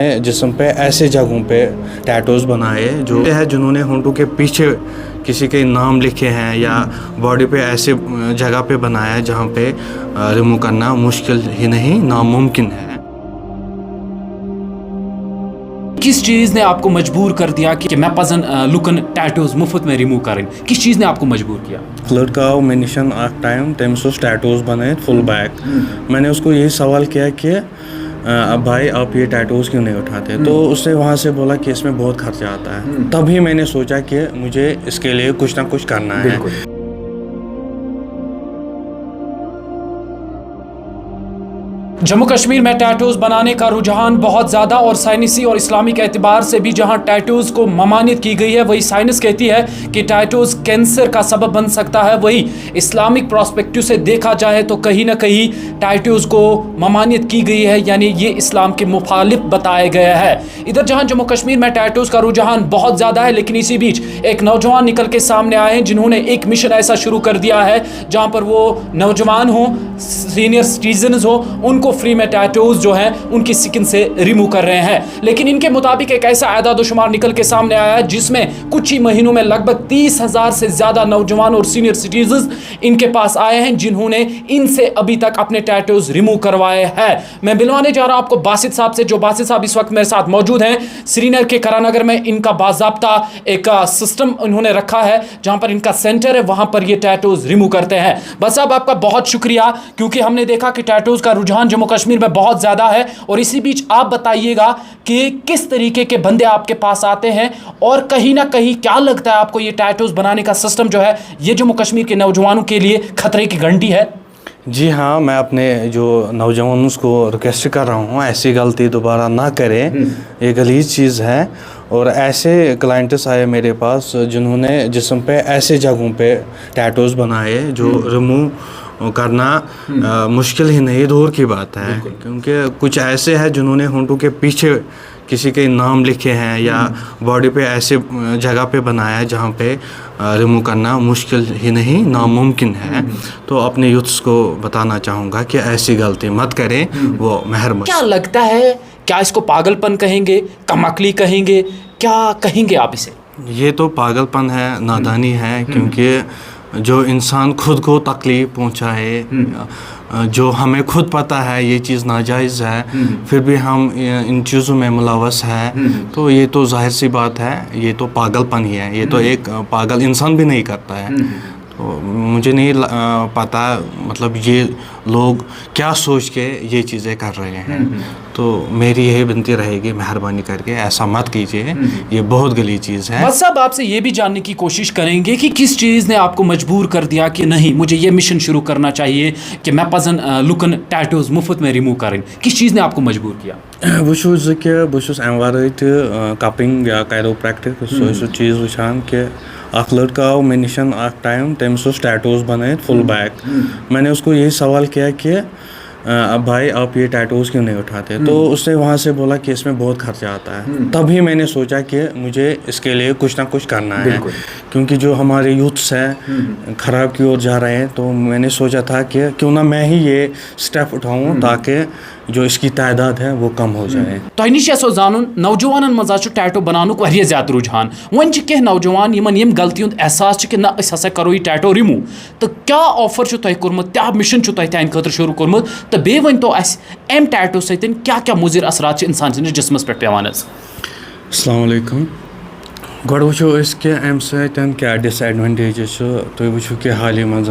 जिस्म पे ऐसे जगहों पे टैटूज बनाए जो है जिन्होंने होंठों के पीछे किसी के नाम लिखे हैं या बॉडी पे ऐसे जगह पे बनाया है जहाँ पे रिमूव करना मुश्किल ही नहीं नामुमकिन है। किस चीज़ ने आपको मजबूर कर दिया कि मैं पसंद लुकन टैटूज मुफ्त में रिमूव करें? किस चीज़ ने आपको मजबूर किया? लड़का मैं निशन आख टाइम तमिस टैटूज बनाए फुल बैक। मैंने उसको यही सवाल किया कि अब भाई आप ये टैटूज क्यों नहीं उठाते? तो उसने वहाँ से बोला कि इसमें बहुत खर्चा आता है। तभी मैंने सोचा कि मुझे इसके लिए कुछ ना कुछ करना है। जम्मू कश्मीर में टैटूज बनाने का रुझान बहुत ज़्यादा और साइंसी और इस्लामिक एतबार से भी जहां टैटूज को ममानियत की गई है, वही साइंस कहती है कि टैटूज कैंसर का सबब बन सकता है। वही इस्लामिक प्रोस्पेक्टिव से देखा जाए तो कहीं ना कहीं टैटूज को ममानियत की गई है, यानी ये इस्लाम के मुखालिफ बताया गया है। इधर जहाँ जम्मू कश्मीर में टैटूज का रुझान बहुत ज़्यादा है, लेकिन इसी बीच एक नौजवान निकल के सामने आए हैं जिन्होंने एक मिशन ऐसा शुरू कर दिया है जहाँ पर वो नौजवान हो, सीनियर सिटीजन हो, उनको फ्री में टैटूज जो हैं उनकी स्किन से रिमूव कर रहे हैं। लेकिन इनके मुताबिक एक ऐसा आदाद-ओ-शुमार निकल के सामने आया है जिसमें कुछ ही महीनों में लगभग 30,000 से ज्यादा नौजवान और सीनियर सिटीजन इनके पास आए हैं जिन्होंने इनसे अभी तक अपने टैटूज रिमूव करवाए हैं। मैं मिलवाने जा रहा हूं आपको बासित साहब से, जो बासित साहब इस वक्त मेरे साथ मौजूद हैं। श्रीनगर के करानगर में इनका बाज़ाब्ता एक सिस्टम उन्होंने रखा है जहां पर इनका सेंटर है, वहां पर ये टैटूज रिमूव करते हैं। बस साहब आपका बहुत शुक्रिया, क्योंकि हमने देखा कि टैटूज का रुझान जम्मू कश्मीर में बहुत ज्यादा है। और इसी बीच आप बताइएगा कि किस तरीके के बंदे आपके पास आते हैं और कहीं ना कहीं क्या लगता है आपको ये टैटूज बनाने का सिस्टम जो है ये जम्मू कश्मीर के नौजवानों के लिए खतरे की घंटी है? जी हाँ, मैं अपने जो नौजवानों को रिक्वेस्ट कर रहा हूँ ऐसी गलती दोबारा ना करें। ये गलीज चीज़ है। और ऐसे क्लाइंट्स आए मेरे पास जिन्होंने जिस्म पे ऐसे जगहों पे टैटूज बनाए जो रिमूव करना मुश्किल ही नहीं दूर की बात है, क्योंकि कुछ ऐसे हैं जिन्होंने होंठों के पीछे किसी के नाम लिखे हैं या बॉडी पे ऐसे जगह पे बनाया है जहाँ पे रिमूव करना मुश्किल ही नहीं नामुमकिन है। तो अपने यूथ्स को बताना चाहूँगा कि ऐसी गलती मत करें, वो मेहरबानी। क्या लगता है, क्या इसको पागलपन कहेंगे, कमअक्ली कहेंगे, क्या कहेंगे आप इसे? ये तो पागलपन है, नादानी है, क्योंकि जो इंसान खुद को तकलीफ पहुंचाए, जो हमें खुद पता है ये चीज़ नाजायज़ है, फिर भी हम इन चीज़ों में मुलव्वस है, तो ये तो जाहिर सी बात है, ये तो पागलपन ही है। ये तो एक पागल इंसान भी नहीं करता है। तो मुझे नहीं पता मतलब ये लोग क्या सोच के ये चीज़ें कर रहे हैं। तो मेरी यही विनती रहेगी, मेहरबानी करके ऐसा मत कीजिए, ये बहुत गली चीज़ है। बस साहब आपसे ये भी जानने की कोशिश करेंगे कि किस चीज़ ने आपको मजबूर कर दिया कि नहीं मुझे ये मिशन शुरू करना चाहिए कि मैं पसंद लुकन टैटूज मुफ्त में रिमूव करें? किस चीज़ ने आपको मजबूर किया? बहुत अमि वर कपिंग या कैरोप्रैक्टिक सो चीज़ वुचान कि अख लड़का आओ मे निशन आख टाइम तमिस टैटूज बनाए फुल बैक। मैंने उसको यही सवाल किया कि अब भाई आप ये टैटूज क्यों नहीं उठाते? तो उसने वहाँ से बोला कि इसमें बहुत खर्चा आता है। तभी मैंने सोचा कि मुझे इसके लिए कुछ ना कुछ करना है, क्योंकि जो हमारे यूथ्स हैं ख़राब की ओर जा रहे हैं। तो मैंने सोचा था कि क्यों ना मैं ही ये स्टेप उठाऊँ ताकि जो इसकी तादाद है वो कम हो जाए। तो निशो जानन नौजवान मजा टैटू बनानुक ज्यादा रुझान, वन कह नौजवान यम गलती एहसास कि ना हसा करो यह टैटू रिमूव। तो क्या ऑफर तुम कोर्मुत, क्या मिशन तुम खतर शुरू कोर्मुत? तो बे वन तो अम टैटू सत क्या क्या मुजिर असरात इंसान सस जिस्मस पे पेवान? अस्सलाम वालेकुम। गोड़ वो कि अमि सत क्या डिसएडवांटेजेस तुम वो कि हाल ही मज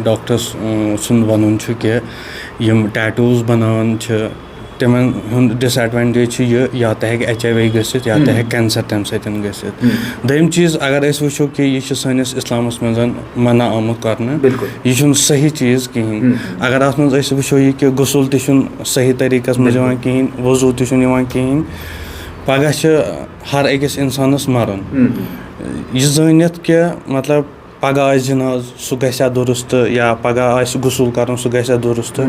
डॉक्टर्स सुन वन कि यम टैटूज बनान तिमन हुंद डिसएडवांटेज या तो है HIV गसित या तो है कैंसर तम सतन गसित। दम चीज़ अगर अस वो कि यह सैनिस इस्लामस मज मना आमुत कर, यह सही चीज़ कहें। अगर अत मज वो यह कि गुसल तह सही तरीक़स मज कहें, वजू तह कहें, पगह हर अकिस इंसानस मरन। यह जानित कि मतलब पगह जनाज सह गया दुरुस्त या पगह गुसल कर सह गया दुरुस्त,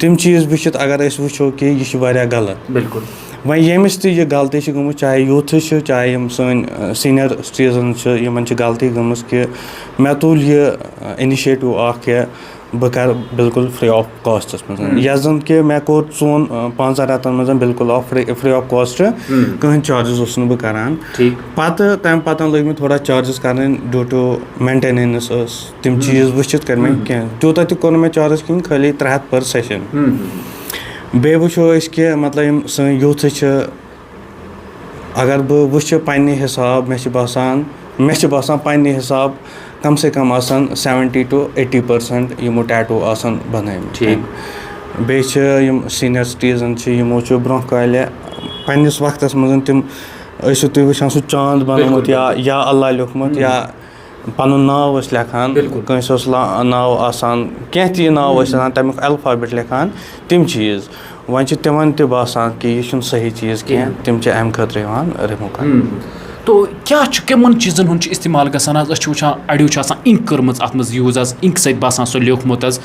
तम चीज़ वुचित अगर वो कि यह गलत। बिल्कुल वह यमिस तह गलती गई, चाहे यूथ चाहे यम सन सीनियर सिटीजन यमन गलती गई कि मे तुल यह इनिशिएटिव कि بہٕ کَرٕ بِلکُل فرٛی آف کاسٹَس منٛز یَتھ زَن کہِ مےٚ کوٚر 5 رٮ۪تَن منٛز بِلکُل فرٛی آف کاسٹ کٕہٕنۍ چارجِز اوسُس نہٕ بہٕ کَران پَتہٕ تَمہِ پَتہٕ لٔگۍ مےٚ تھوڑا چارجِز کَرٕنۍ ڈیوٗ ٹُو مینٹینٮ۪نٕس ٲس تِم چیٖز وٕچھِتھ کٔرۍ مےٚ کینٛہہ تیوٗتاہ تہِ کوٚر نہٕ مےٚ چارٕج کِہیٖنۍ خٲلی 300 پٔر سیشَن بیٚیہِ وٕچھو أسۍ کہِ مطلب یِم سٲنۍ یوٗتھٕ چھِ اگر بہٕ وٕچھِ پنٛنہِ حِساب مےٚ چھِ باسان پنٛنہِ حِساب کم سے کم آسان 70 to 80% یِمو ٹیٹوٗ آسان بَنٲومٕتۍ بیٚیہِ چھِ یِم سیٖنیَر سِٹیٖزَن چھِ یِمو چھُ برونٛہہ کالہِ پنٛنِس وقتَس منٛز تِم ٲسِو تُہۍ وٕچھان سُہ چاند بَنومُت یا اللہ لیوٗکھمُت یا پَنُن ناو ٲسۍ لیکھان کٲنٛسہِ اوس ناو آسان کینٛہہ تہِ ناو ٲسۍ آسان تَمیُک الفابٮ۪ٹ لیکھان تِم چیٖز وۄنۍ چھِ تِمَن تہِ باسان کہِ یہِ چھُنہٕ صحیح چیٖز کینٛہہ تِم چھِ اَمہِ خٲطرٕ یِوان رِموٗ کَرنہٕ تو کیٛاہ چھُ کٕمَن چیٖزَن ہُنٛد چھُ اِستعمال گژھان حظ أسۍ چھِ وٕچھان اَڑیو چھِ آسان اِنک کٔرمٕژ اَتھ منٛز یوٗز حظ اِنک سۭتۍ باسان سُہ لیوٗکھمُت حظ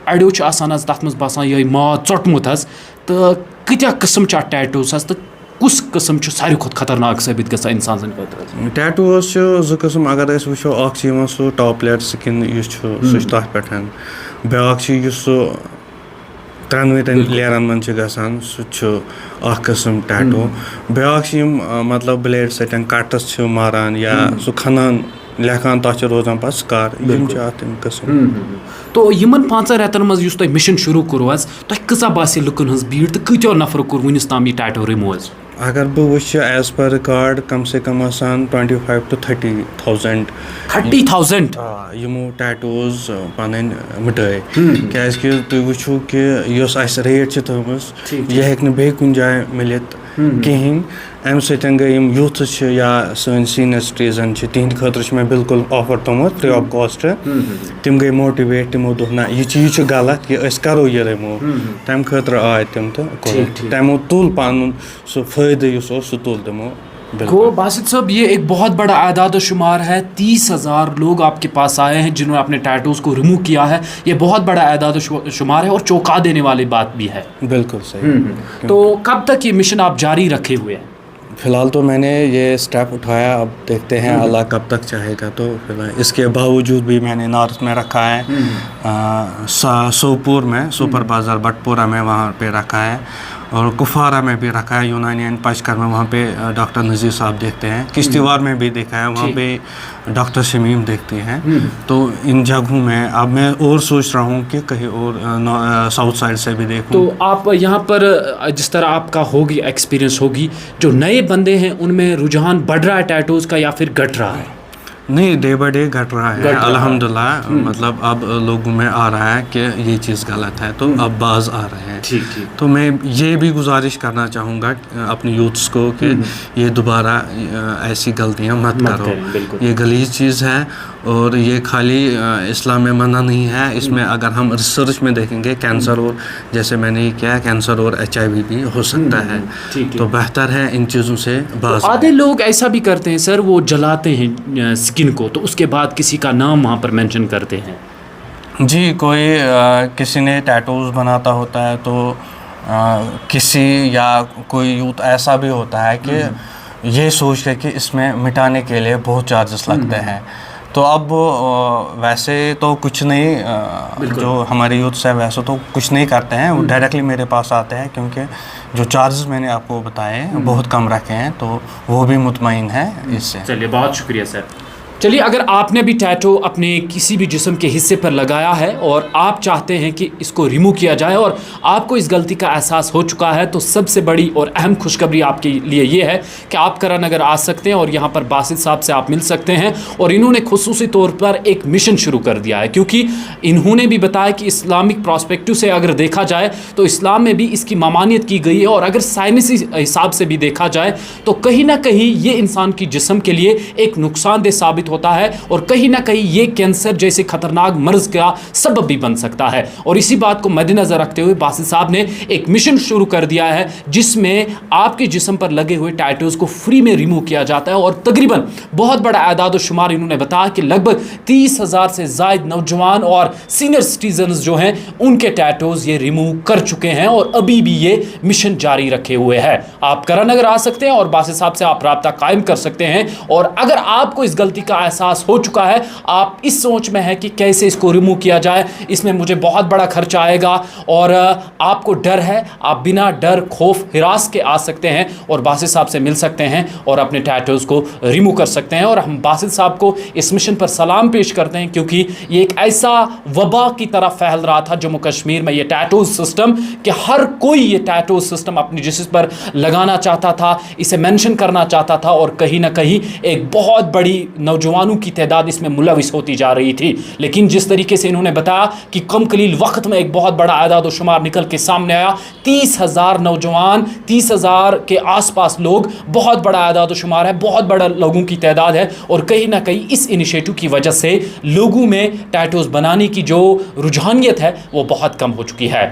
اَڑیو چھُ آسان حظ تَتھ منٛز باسان یِہوٚے ماز ژوٚٹمُت حظ تہٕ کۭتیاہ قٕسٕم چھِ اَتھ ٹیٹوٗز حظ تہٕ کُس قٕسم چھُ ساروی کھۄتہٕ خطرناک ثٲبِت گژھان اِنسان سٕنٛدِ خٲطرٕ ٹیٹوٗز چھِ 2 قٕسٕم اگر أسۍ وٕچھو اَکھ چھِ یِوان سُہ ٹاپ لییر سِکِن یُس چھُ سُہ چھُ تَتھ پٮ۪ٹھ بیٛاکھ چھُ یُس سُہ 3 لیرَن منٛز چھِ گژھان سُہ تہِ چھُ اَکھ قٕسٕم ٹیٹوٗ بیٛاکھ چھِ یِم مطلب بٕلیڈ سۭتۍ کَٹٕس چھِ ماران یا سُہ کھَنان لیکھان تَتھ چھِ روزان پَتہٕ سٕکار یِم چھِ اَتھ تِم قٕسٕم تو یِمَن 5 رٮ۪تَن منٛز یُس تۄہہِ مِشَن شروٗع کوٚروٕ حظ تۄہہِ کۭژاہ باسے لُکَن ہٕنٛز بھیٖڑ تہٕ کۭتیو نفرو کوٚر وٕنیُس تام یہِ ٹیٹوٗ رِموٗ حظ اگر بہٕ وٕچھِ ایز پر رِکاڈ کم سے کم آسان 25 to 30,000 یِمو ٹیٹوٗز پَنٕنۍ مِٹٲے کیٛازِکہِ تُہۍ وٕچھِو کہِ یۄس اَسہِ ریٹ چھِ تھٲومٕژ یہِ ہیٚکہِ نہٕ بیٚیہِ کُنہِ جایہِ مِلِتھ کِہیٖنۍ اَمہِ سۭتۍ گٔے یِم یوٗتھٕز چھِ یا سٲنۍ سیٖنیَر سِٹیٖزَن چھِ تِہِنٛدِ خٲطرٕ چھُ مےٚ بِلکُل آفر تھوٚمُت فرٛی آف کاسٹ تِم گٔے موٹِویٹ تِمو دوٚپ نہ یہِ چیٖز چھُ غلط کہِ أسۍ کَرو یہِ رِموٗ تَمہِ خٲطرٕ آے تِم تہٕ تِمو تُل پَنُن سُہ فٲیدٕ یُس اوس سُہ تُل تِمو گو باسط صاحب یہ ایک بہت بڑا اعداد و شمار ہے 30,000 لوگ آپ کے پاس آئے ہیں جنہوں نے اپنے ٹیٹوز کو ریموو کیا ہے یہ بہت بڑا اعداد و شمار ہے اور چونکا دینے والی بات بھی ہے بالکل صحیح تو کب تک یہ مشن آپ جاری رکھے ہوئے ہیں فی الحال تو میں نے یہ اسٹیپ اٹھایا اب دیکھتے ہیں اللہ کب تک چاہے گا تو فی الحال اس کے باوجود بھی میں نے نارتھ میں رکھا ہے سوپور میں سپر بازار بٹ پورہ میں وہاں پہ رکھا ہے اور کپوارہ میں بھی رکھا ہے یونانی اینڈ پچکر میں وہاں پہ ڈاکٹر نذیر صاحب دیکھتے ہیں کشتواڑ میں بھی دیکھا ہے وہاں پہ ڈاکٹر شمیم دیکھتے ہیں تو ان جگہوں میں اب میں اور سوچ رہا ہوں کہ کہیں اور ساؤتھ سائڈ سے بھی دیکھوں تو آپ یہاں پر جس طرح آپ کا ہوگی ایکسپیرینس ہوگی جو نئے بندے ہیں ان میں رجحان بڑھ رہا ہے ٹیٹوز کا یا پھر گھٹ رہا ہے نہیں ڈے بائی ڈے گھٹ رہا ہے الحمد للہ مطلب اب لوگوں میں آ رہا ہے کہ یہ چیز غلط ہے تو اب باز آ رہے ہیں تو میں یہ بھی گزارش کرنا چاہوں گا اپنے یوتھس کو کہ یہ دوبارہ ایسی غلطیاں مت کرو یہ غلیظ چیز ہے اور یہ خالی اسلام میں منع نہیں ہے اس میں اگر ہم ریسرچ میں دیکھیں گے کینسر اور جیسے میں نے یہ کیا کینسر اور HIV بھی ہو سکتا ہے تو بہتر ہے ان چیزوں سے باز آدھے لوگ ایسا بھی کرتے ہیں سر وہ جلاتے ہیں سکن کو تو اس کے بعد کسی کا نام وہاں پر مینشن کرتے ہیں جی کوئی کسی نے ٹیٹوز بناتا ہوتا ہے تو کسی یا کوئی یوتھ ایسا بھی ہوتا ہے کہ یہ سوچ کے کہ اس میں مٹانے کے لیے بہت چارجز لگتے ہیں تو اب ویسے تو کچھ نہیں جو ہمارے یوتھ سے ویسے تو کچھ نہیں کرتے ہیں وہ ڈائریکٹلی میرے پاس آتے ہیں کیونکہ جو چارجز میں نے آپ کو بتائے بہت کم رکھے ہیں تو وہ بھی مطمئن ہے اس سے چلیے بہت شکریہ سر چلیے اگر آپ نے بھی ٹیٹو اپنے کسی بھی جسم کے حصے پر لگایا ہے اور آپ چاہتے ہیں کہ اس کو ریموو کیا جائے اور آپ کو اس غلطی کا احساس ہو چکا ہے تو سب سے بڑی اور اہم خوشخبری آپ کے لیے یہ ہے کہ آپ کرا نگر آ سکتے ہیں اور یہاں پر باسط صاحب سے آپ مل سکتے ہیں اور انہوں نے خصوصی طور پر ایک مشن شروع کر دیا ہے کیونکہ انہوں نے بھی بتایا کہ اسلامک پراسپیکٹو سے اگر دیکھا جائے تو اسلام میں بھی اس کی ممانعت کی گئی ہے اور اگر سائنسی حساب سے بھی دیکھا جائے تو کہیں نہ کہیں یہ انسان کی جسم کے لیے ایک نقصان دہ ثابت ہوتا ہے اور کہیں نہ کہیں یہ کینسر جیسے خطرناک مرض کا سبب بھی بن سکتا ہے اور اسی بات کو مد نظر رکھتے ہوئے باسط صاحب نے ایک مشن شروع کر دیا ہے جس میں آپ کے جسم پر لگے ہوئے ٹیٹوز کو فری میں ریموو کیا جاتا ہے اور تقریباً بہت بڑا اعداد و شمار انہوں نے بتایا کہ لگ بھگ 30,000 سے زائد نوجوان اور سینئر سٹیزنز جو ہیں ان کے ٹیٹوز یہ ریموو کر چکے ہیں اور ابھی بھی یہ مشن جاری رکھے ہوئے ہے آپ کرا نگر آ سکتے ہیں اور باسط صاحب سے آپ رابطہ قائم کر سکتے ہیں اور اگر آپ کو اس غلطی کا एहसास हो चुका है। आप इस सोच में हैं कि कैसे इसको रिमूव किया जाए, इसमें मुझे बहुत बड़ा खर्चा आएगा, और आपको डर है, आप बिना डर खौफ हिरास के आ सकते हैं और बासित साहब से मिल सकते हैं और अपने टैटूज़ को रिमूव कर सकते हैं। और हम बासित साहब को इस मिशन पर सलाम पेश करते हैं, क्योंकि ये एक ऐसा वबा की तरह फैल रहा था जम्मू कश्मीर में, ये टैटूज सिस्टम, कि हर कोई ये टैटूज सिस्टम अपनी जिस्म पर लगाना चाहता था, इसे मेंशन करना चाहता था, और कहीं ना कहीं एक बहुत बड़ी नौजवानों की तादाद इसमें मुलविस होती जा रही थी। लेकिन जिस तरीके से इन्होंने बताया कि कम कलील वक्त में एक बहुत बड़ा आदाद व शुमार निकल के सामने आया, 30,000 नौजवान, 30,000 के आसपास लोग, बहुत बड़ा आदाद व शुमार है, बहुत बड़ा लोगों की तादाद है। और कहीं ना कहीं इस इनिशिएटिव की वजह से लोगों में टैटूज बनाने की जो रुझानियत है वो बहुत कम हो चुकी है।